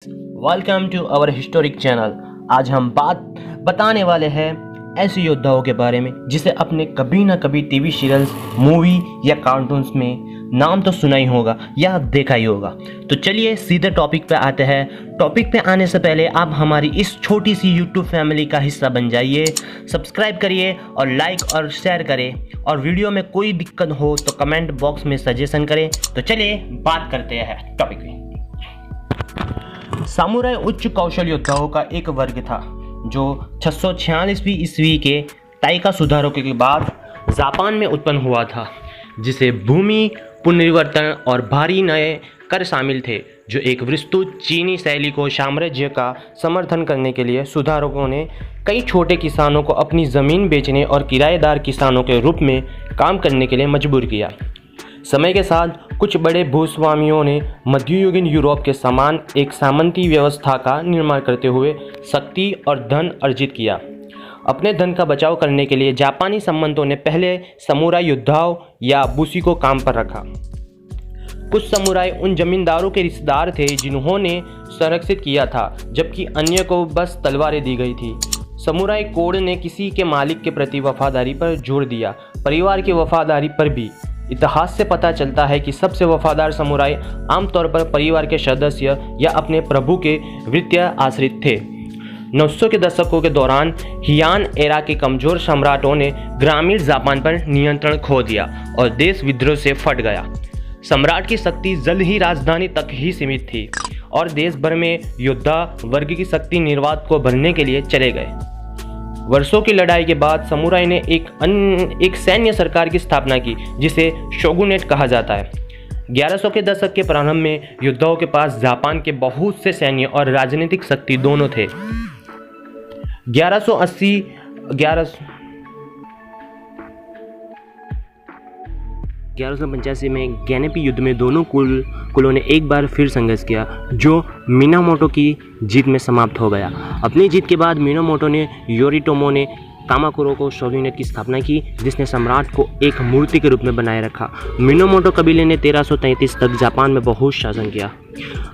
Welcome to our historic channel. आज हम बात बताने वाले हैं ऐसे योद्धाओं के बारे में जिसे अपने कभी ना कभी टीवी सीरियल्स, मूवी या कार्टून्स में नाम तो सुना ही होगा या देखा ही होगा। तो चलिए सीधे टॉपिक पे आते हैं। टॉपिक पे आने से पहले आप हमारी इस छोटी सी यूट्यूब फैमिली का हिस्सा बन जाइए। सब्सक्राइब करिए और लाइक और शेयर करें, और वीडियो में कोई दिक्कत हो तो कमेंट बॉक्स में सजेशन करें। तो चलिए बात करते हैं टॉपिक में। सामुराई उच्च कौशल योद्धाओं का एक वर्ग था जो 646वीं ईस्वी के ताइका सुधारों के बाद जापान में उत्पन्न हुआ था, जिसे भूमि पुनर्वितरण और भारी नए कर शामिल थे, जो एक विस्तृत चीनी शैली को साम्राज्य का समर्थन करने के लिए सुधारकों ने कई छोटे किसानों को अपनी ज़मीन बेचने और किराएदार किसानों के रूप में काम करने के लिए मजबूर किया। समय के साथ कुछ बड़े भूस्वामियों ने मध्ययुगीन यूरोप के समान एक सामंती व्यवस्था का निर्माण करते हुए शक्ति और धन अर्जित किया। अपने धन का बचाव करने के लिए जापानी सामंतों ने पहले समुराई योद्धाओं या बुशी को काम पर रखा। कुछ समुराई उन जमींदारों के रिश्तेदार थे जिन्होंने संरक्षित किया था, जबकि अन्य को बस तलवारें दी गई थी। समुराई कोड ने किसी के मालिक के प्रति वफादारी पर जोर दिया, परिवार की वफादारी पर भी। इतिहास से पता चलता है कि सबसे वफादार समुराई आमतौर पर परिवार के सदस्य या अपने प्रभु के वृत्तीय आश्रित थे। 900 के दशकों के दौरान हियान एरा के कमजोर सम्राटों ने ग्रामीण जापान पर नियंत्रण खो दिया और देश विद्रोह से फट गया। सम्राट की शक्ति जल्द ही राजधानी तक ही सीमित थी और देश भर में योद्धा वर्ग की शक्ति निर्वात को भरने के लिए चले गए। वर्षों की लड़ाई के बाद समुराई ने एक सैन्य सरकार की स्थापना की, जिसे शोगुनेट कहा जाता है। 1100 के दशक के प्रारंभ में योद्धाओं के पास जापान के बहुत से सैन्य और राजनीतिक शक्ति दोनों थे। 1185 में गैनेपी युद्ध में दोनों कुलों ने एक बार फिर संघर्ष किया, जो मिनामोटो की जीत में समाप्त हो गया। अपनी जीत के बाद मिनामोटो ने योरिटोमो ने कामाकुरो को शोगुनेट की स्थापना की, जिसने सम्राट को एक मूर्ति के रूप में बनाए रखा। मिनामोटो कबीले ने 1333 तक जापान में बहुत शासन किया।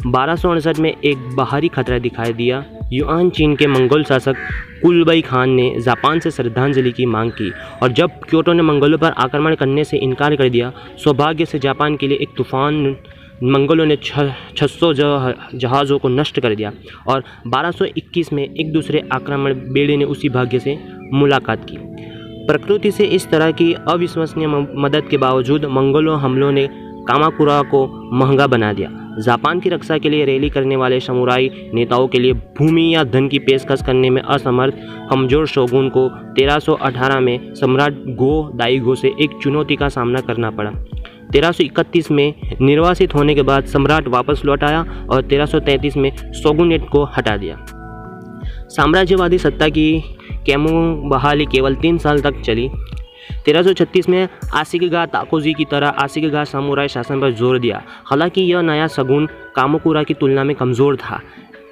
1268 में एक बाहरी खतरा दिखाई दिया। युआन चीन के मंगोल शासक कुबलाई खान ने जापान से श्रद्धांजलि की मांग की, और जब क्योटो ने मंगोलों पर आक्रमण करने से इनकार कर दिया, सौभाग्य से जापान के लिए एक तूफान मंगोलों ने 600 जहाज़ों को नष्ट कर दिया, और 1221 में एक दूसरे आक्रमण बेड़े ने उसी भाग्य से मुलाकात की। प्रकृति से इस तरह की अविश्वसनीय मदद के बावजूद मंगोलों हमलों ने कामाकुरा को महंगा बना दिया। जापान की रक्षा के लिए रैली करने वाले समुराई नेताओं के लिए भूमि या धन की पेशकश करने में असमर्थ कमजोर शोगुन को 1318 में सम्राट गो दाइगो से एक चुनौती का सामना करना पड़ा। 1331 में निर्वासित होने के बाद सम्राट वापस लौट आया और 1333 में शोगुनेट को हटा दिया। साम्राज्यवादी सत्ता की कैमू बहाली केवल 3 साल तक चली। 1336 में आशिकागा ताकोजी की तरह आशिकागा समुराई शासन पर जोर दिया। हालांकि यह नया शगुन कामाकुरा की तुलना में कमज़ोर था।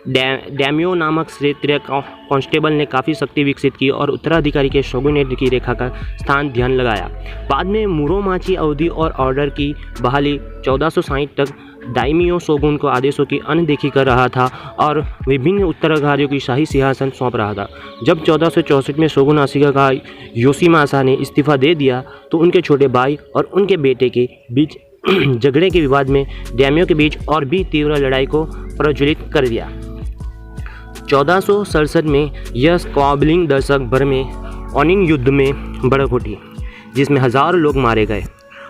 डैम्यो नामक क्षेत्रीय कांस्टेबल ने काफ़ी शक्ति विकसित की और उत्तराधिकारी के शोगुनेट की रेखा का स्थान ध्यान लगाया। बाद में मुरोमाची अवधि और ऑर्डर की बहाली 1460 तक दाइमियो शोगुन को आदेशों की अनदेखी कर रहा था और विभिन्न उत्तराधिकारियों की शाही सिंहासन सौंप रहा था। जब 1464 में शोगुन आशिकागा योशिमासा ने इस्तीफा दे दिया, तो उनके छोटे भाई और उनके बेटे के बीच झगड़े के विवाद में डैम्यो के बीच और भी तीव्र लड़ाई को प्रज्वलित कर दिया। 1467 में यह स्क्वाबलिंग दशक भर में ओनिन युद्ध में भड़क उठी, जिसमें हजारों लोग मारे गए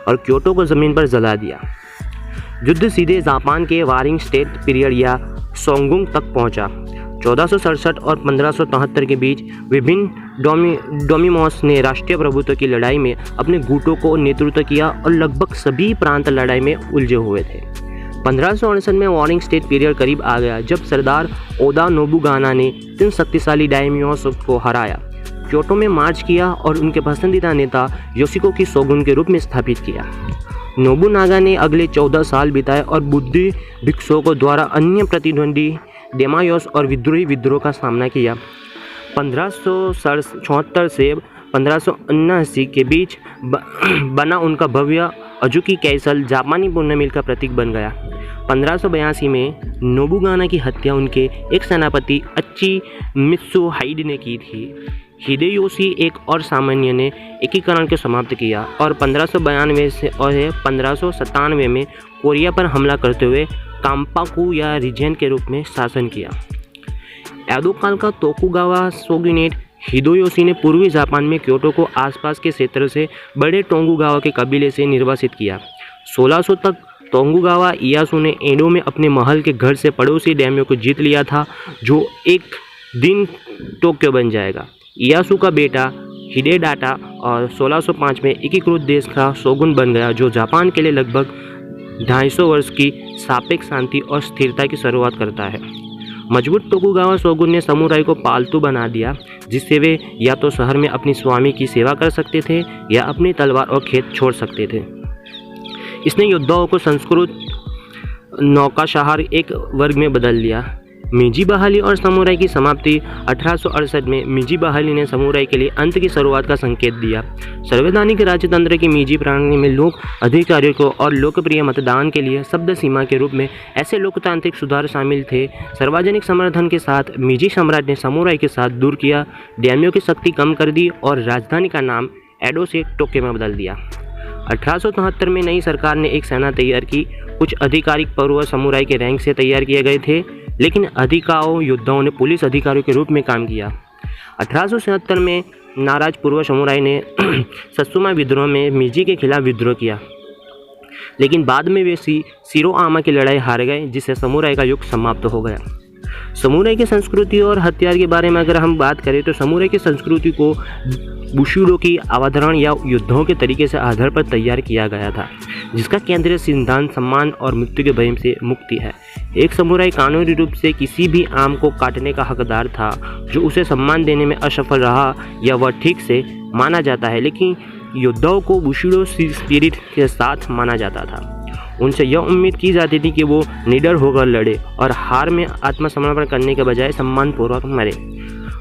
और क्योटो को ज़मीन पर जला दिया। युद्ध सीधे जापान के वारिंग स्टेट पीरियड या सोंगुंग तक पहुंचा। 1467 और 1573 के बीच विभिन्न डोमिमोस ने राष्ट्रीय प्रभुत्व की लड़ाई में अपने गुटों को नेतृत्व किया और लगभग सभी प्रांत लड़ाई में उलझे हुए थे। 1568 में वारिंग स्टेट पीरियड करीब आ गया, जब सरदार ओदा नोबुगाना ने 3 शक्तिशाली डायमियोस को हराया, क्योटो में मार्च किया और उनके पसंदीदा नेता योशिको की शोगुन के रूप में स्थापित किया। नोबुनागा ने अगले 14 साल बिताए और बुद्धि भिक्षुओं द्वारा अन्य प्रतिद्वंदी डेमायोस और विद्रोही विद्रोह का सामना किया। 1576 से 1579 के बीच बना उनका भव्य अजुकी कैसल जापानी पुण्यमिल का प्रतीक बन गया। 1582 में नोबुगाना की हत्या उनके एक सेनापति अच्ची मित्सु हाइड ने की थी। हिदेयोशी एक और सामान्य ने एकीकरण को समाप्त किया और 1592 से और 1597 में कोरिया पर हमला करते हुए काम्पाकू या रीजेंट के रूप में शासन किया। एडो काल का तोकुगावा शोगुनेट हिदेयोशी ने पूर्वी जापान में क्योटो को आसपास के क्षेत्र से बड़े टोकुगावा के कबीले से निर्वासित किया। 1600 तक तोकुगावा इयासु ने एडो में अपने महल के घर से पड़ोसी डेम्यो को जीत लिया था, जो एक दिन टोक्यो बन जाएगा। इयासु का बेटा हिडेडाटा और 1605 में एकीकृत देश का शोगुन बन गया, जो जापान के लिए लगभग 250 वर्ष की सापेक्ष शांति और स्थिरता की शुरुआत करता है। मजबूत टोकुगावा शोगुन ने समुराई को पालतू बना दिया, जिससे वे या तो शहर में अपनी स्वामी की सेवा कर सकते थे या अपनी तलवार और खेत छोड़ सकते थे। इसने योद्धाओं को संस्कृत नौकाशहार एक वर्ग में बदल लिया। मीजी बहाली और समुराई की समाप्ति 1868 में मीजी बहाली ने समुराई के लिए अंत की शुरुआत का संकेत दिया। संवैधानिक राजतंत्र की मीजी प्रणाली में लोक अधिकारियों को और लोकप्रिय मतदान के लिए शब्द सीमा के रूप में ऐसे लोकतांत्रिक सुधार शामिल थे। सार्वजनिक समर्थन के साथ मीजी सम्राट ने समुराई के साथ दूर किया, डेम्यो की शक्ति कम कर दी और राजधानी का नाम एडो से टोक्यो में बदल दिया। 1873 में नई सरकार ने एक सेना तैयार की। कुछ आधिकारिक पर्व समुराई के रैंक से तैयार किए गए थे, लेकिन अधिकारियों योद्धाओं ने पुलिस अधिकारियों के रूप में काम किया। 1877 में नाराज पूर्व समुराई ने सत्सुमा विद्रोह में मीजी के खिलाफ विद्रोह किया, लेकिन बाद में वे शिरोआमा की लड़ाई हार गए, जिससे समुराई का युग समाप्त हो गया। समुराई की संस्कृति और हथियार के बारे में अगर हम बात करें तो समुराई की संस्कृति को बुशिडो की अवधारणा या युद्धों के तरीके से आधार पर तैयार किया गया था, जिसका केंद्रीय सिद्धांत सम्मान और मृत्यु के भय से मुक्ति है। एक समुराई कानूनी रूप से किसी भी आम को काटने का हकदार था जो उसे सम्मान देने में असफल रहा या वह ठीक से माना जाता है, लेकिन योद्धाओं को बुशिडो स्पिरिट के साथ माना जाता था। उनसे यह उम्मीद की जाती थी कि वो निडर होकर लड़े और हार में आत्मसमर्पण करने के बजाय सम्मानपूर्वक मरे।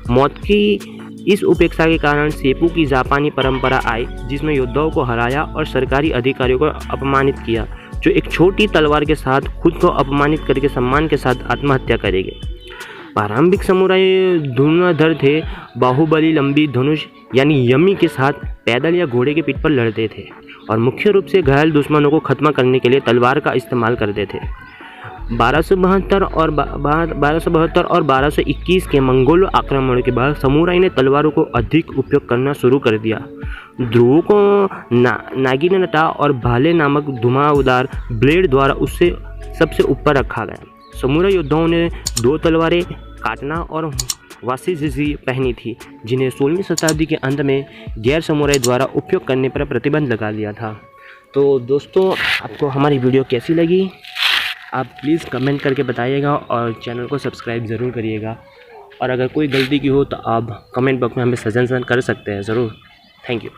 मौत की इस उपेक्षा के कारण सेपू की जापानी परंपरा आई, जिसमें योद्धाओं को हराया और सरकारी अधिकारियों को अपमानित किया, जो एक छोटी तलवार के साथ खुद को अपमानित करके सम्मान के साथ आत्महत्या करेंगे। प्रारंभिक समुराई धनुर्धर थे। बाहुबली लंबी धनुष यानी यमी के साथ पैदल या घोड़े के पीठ पर लड़ते थे और मुख्य रूप से घायल दुश्मनों को खत्म करने के लिए तलवार का इस्तेमाल करते थे। 1272 और 1221 के मंगोल आक्रमण के बाद समुराई ने तलवारों को अधिक उपयोग करना शुरू कर दिया। ध्रुवों को नागिनटा और भाले नामक धुआंधार ब्लेड द्वारा उससे सबसे ऊपर रखा गया। समुराई योद्धाओं ने 2 तलवारें काटना और वाशिजिजी पहनी थी, जिन्हें 16वीं शताब्दी के अंत में गैर समुराई द्वारा उपयोग करने पर प्रतिबंध लगा दिया था। तो दोस्तों, आपको हमारी वीडियो कैसी लगी आप प्लीज़ कमेंट करके बताइएगा और चैनल को सब्सक्राइब ज़रूर करिएगा। और अगर कोई गलती की हो तो आप कमेंट बॉक्स में हमें सजेशन कर सकते हैं ज़रूर। Thank you.